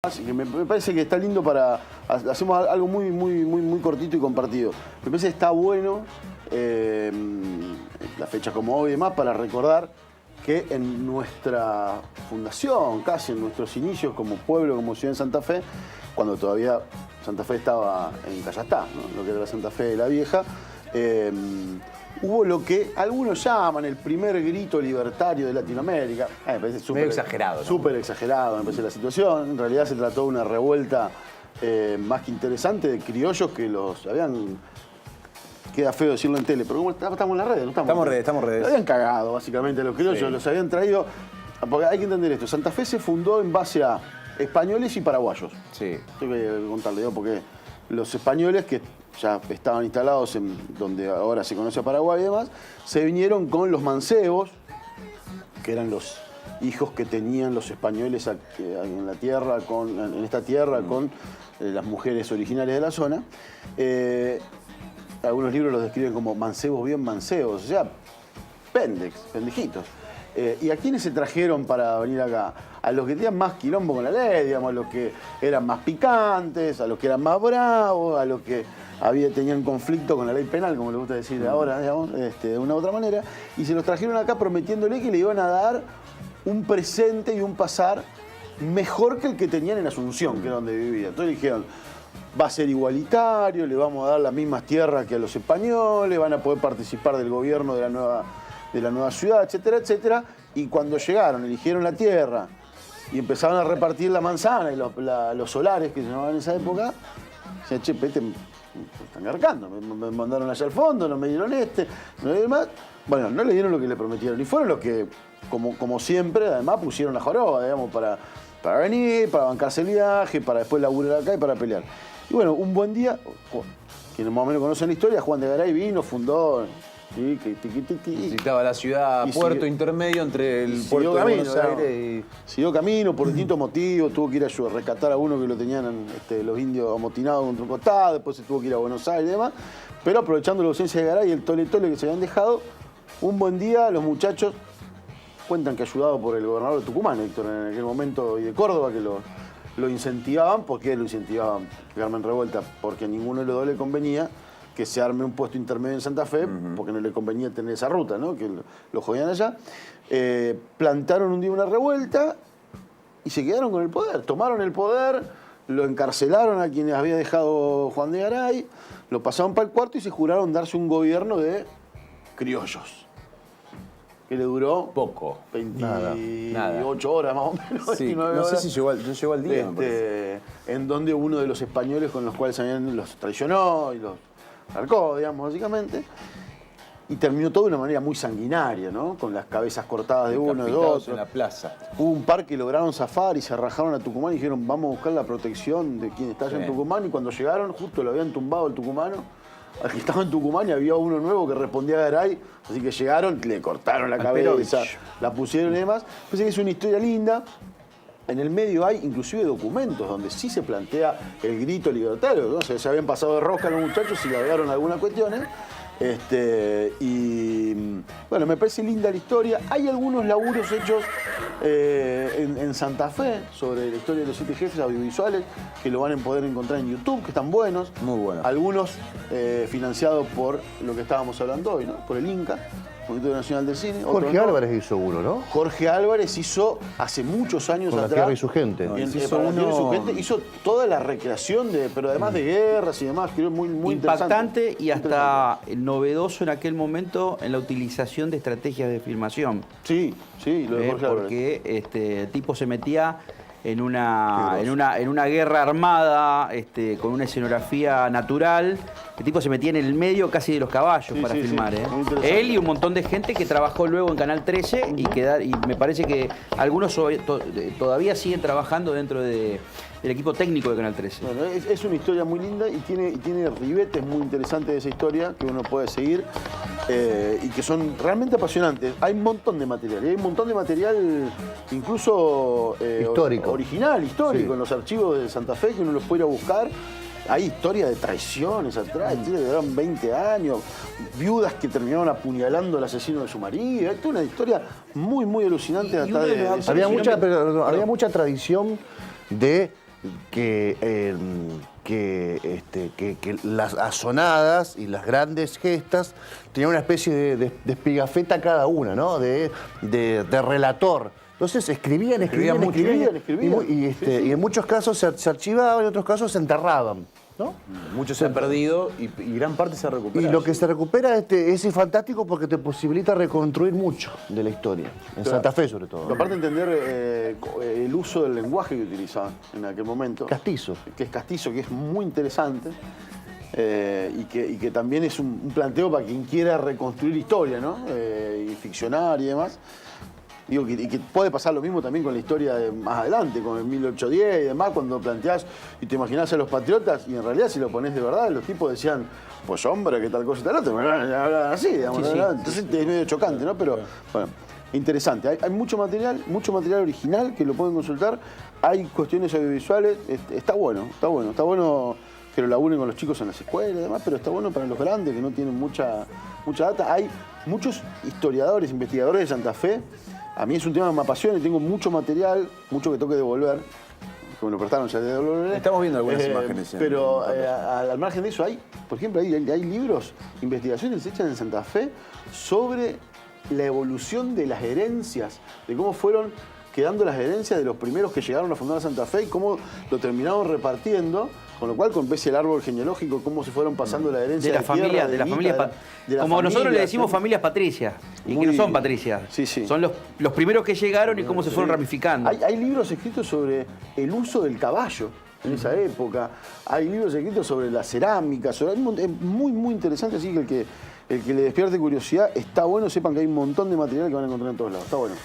Así que me parece que está lindo para... Hacemos algo muy cortito y compartido. Me parece que está bueno la fecha como hoy y demás para recordar que en nuestra fundación, casi en nuestros inicios como pueblo, como ciudad en Santa Fe, cuando todavía Santa Fe estaba en Cayastá, ¿no? Lo que era la Santa Fe de la Vieja, hubo lo que algunos llaman el primer grito libertario de Latinoamérica. Me parece súper exagerado, ¿no? Súper exagerado, me parece la situación. En realidad se trató de una revuelta más que interesante de criollos que los habían... Queda feo decirlo en tele, pero como estamos en las redes, ¿no? Estamos en redes. Los habían cagado, básicamente, los criollos, sí. Los habían traído... Porque hay que entender esto, Santa Fe se fundó en base a españoles y paraguayos. Sí. Tengo que contarle, ¿no? Porque los españoles que ya estaban instalados en donde ahora se conoce a Paraguay y demás, se vinieron con los mancebos, que eran los hijos que tenían los españoles en la tierra, en esta tierra, con las mujeres originarias de la zona. Algunos libros los describen como mancebos bien mancebos, o sea, pendejitos. ¿Y a quiénes se trajeron para venir acá? A los que tenían más quilombo con la ley, digamos, a los que eran más picantes, a los que eran más bravos, a los que tenían conflicto con la ley penal, como le gusta decir ahora, digamos, de una u otra manera, y se los trajeron acá prometiéndole que le iban a dar un presente y un pasar mejor que el que tenían en Asunción, que era donde vivían. Entonces dijeron, va a ser igualitario, le vamos a dar las mismas tierras que a los españoles, van a poder participar del gobierno de la nueva ciudad, etcétera, etcétera. Y cuando llegaron, eligieron la tierra y empezaron a repartir la manzana y los solares que se llamaban en esa época, decían, che, pete, me están garcando, me mandaron allá al fondo, no me dieron no me dieron más. Bueno, no le dieron lo que le prometieron y fueron los que, como siempre, además pusieron la joroba, digamos, para venir, para bancarse el viaje, para después laburar acá y para pelear. Y bueno, un buen día, quienes más o menos conocen la historia, Juan de Garay vino, fundó... Visitaba la ciudad, puerto intermedio entre el puerto de Buenos Aires y... Siguió camino por distintos motivos, tuvo que ir a rescatar a uno que lo tenían los indios amotinados contra un costado, después se tuvo que ir a Buenos Aires y demás, pero aprovechando la ausencia de Garay y el tole que se habían dejado, un buen día los muchachos cuentan que ayudado por el gobernador de Tucumán, Héctor, en aquel momento, y de Córdoba, que lo incentivaban. ¿Por qué lo incentivaban? Que armen revuelta, porque a ninguno de los dos le convenía que se arme un puesto intermedio en Santa Fe, porque no le convenía tener esa ruta, ¿no? Que lo jodían allá. Plantaron un día una revuelta y se quedaron con el poder. Tomaron el poder, lo encarcelaron a quienes había dejado Juan de Garay, lo pasaron para el cuarto y se juraron darse un gobierno de criollos. Que le duró poco, 28 horas más o menos. Sí, no sé si llegó al día. En donde uno de los españoles con los cuales los traicionó y los arcó, digamos, básicamente. Y terminó todo de una manera muy sanguinaria, ¿no? Con las cabezas cortadas de uno, de otro. En la plaza. Hubo un par que lograron zafar y se rajaron a Tucumán y dijeron, vamos a buscar la protección de quien está allá en Tucumán. Y cuando llegaron, justo lo habían tumbado el tucumano. Al que estaba en Tucumán y había uno nuevo que respondía a Garay, así que llegaron, le cortaron la cabeza, la pusieron y demás. Pensé que es una historia linda. En el medio hay inclusive documentos donde sí se plantea el grito libertario, ¿no? Se habían pasado de rosca los muchachos y largaron algunas cuestiones. Y bueno, me parece linda la historia. Hay algunos laburos hechos en Santa Fe sobre la historia de los 7 jefes audiovisuales que lo van a poder encontrar en YouTube, que están buenos. Muy buenos. Algunos financiados por lo que estábamos hablando hoy, ¿no? Por el Inca, Instituto Nacional del Cine. Jorge Álvarez hizo uno, ¿no? Jorge Álvarez hizo hace muchos años con atrás. La Tierra y su gente. Hizo toda la recreación, pero además de guerras y demás, creo muy impactante y hasta novedoso en aquel momento en la utilización de estrategias de filmación. Sí, lo de Jorge Álvarez. Porque el tipo se metía en una guerra armada, con una escenografía natural. El tipo se metía en el medio casi de los caballos para filmar. Él y un montón de gente que trabajó luego en Canal 13 y me parece que algunos todavía siguen trabajando dentro del equipo técnico de Canal 13. Bueno, es una historia muy linda y tiene ribetes muy interesantes de esa historia que uno puede seguir y que son realmente apasionantes. Hay un montón de material, y hay un montón de material incluso histórico, en los archivos de Santa Fe que uno los puede ir a buscar. Hay historias de traiciones atrás, que duraron 20 años, viudas que terminaron apuñalando al asesino de su marido. Esto es una historia muy alucinante. Había mucha tradición de que las asonadas y las grandes gestas tenían una especie de espigafetta cada una, ¿no? De relator. Entonces escribían. Y en muchos casos se archivaban, en otros casos se enterraban, ¿no? Muchos se han perdido y gran parte se recupera. Y lo que se recupera es fantástico porque te posibilita reconstruir mucho de la historia, en Santa Fe sobre todo. Pero aparte de entender el uso del lenguaje que utilizaban en aquel momento. Castizo. Que es castizo, que es muy interesante. Y que también es un planteo para quien quiera reconstruir historia, ¿no? Y ficcionar y demás. Digo, y que puede pasar lo mismo también con la historia de más adelante, con el 1810 y demás, cuando planteás y te imaginás a los patriotas, y en realidad si lo ponés de verdad, los tipos decían, pues hombre, que tal cosa y tal otra, hablaban así, digamos, Sí, sí. Entonces es medio chocante, ¿no? Pero bueno, interesante. Hay mucho material original que lo pueden consultar, hay cuestiones audiovisuales, está bueno que lo laburen con los chicos en las escuelas y demás, pero está bueno para los grandes que no tienen mucha data. Hay muchos historiadores, investigadores de Santa Fe. A mí es un tema que me apasiona y tengo mucho material, mucho que tengo que devolver, que me lo prestaron, ya de devolveré. Estamos viendo algunas imágenes. Pero al margen de eso, por ejemplo, hay libros, investigaciones hechas en Santa Fe sobre la evolución de las herencias, de cómo fueron quedando las herencias de los primeros que llegaron a fundar Santa Fe y cómo lo terminaron repartiendo. Con lo cual, con el árbol genealógico, cómo se fueron pasando la herencia de las familias, como nosotros le decimos familias patricias, y que no son patricias. Sí, sí. Son los primeros que llegaron y cómo se fueron ramificando. Hay libros escritos sobre el uso del caballo en esa época. Hay libros escritos sobre la cerámica. Es muy, muy interesante, así que el que le despierte curiosidad, está bueno. Sepan que hay un montón de material que van a encontrar en todos lados. Está bueno.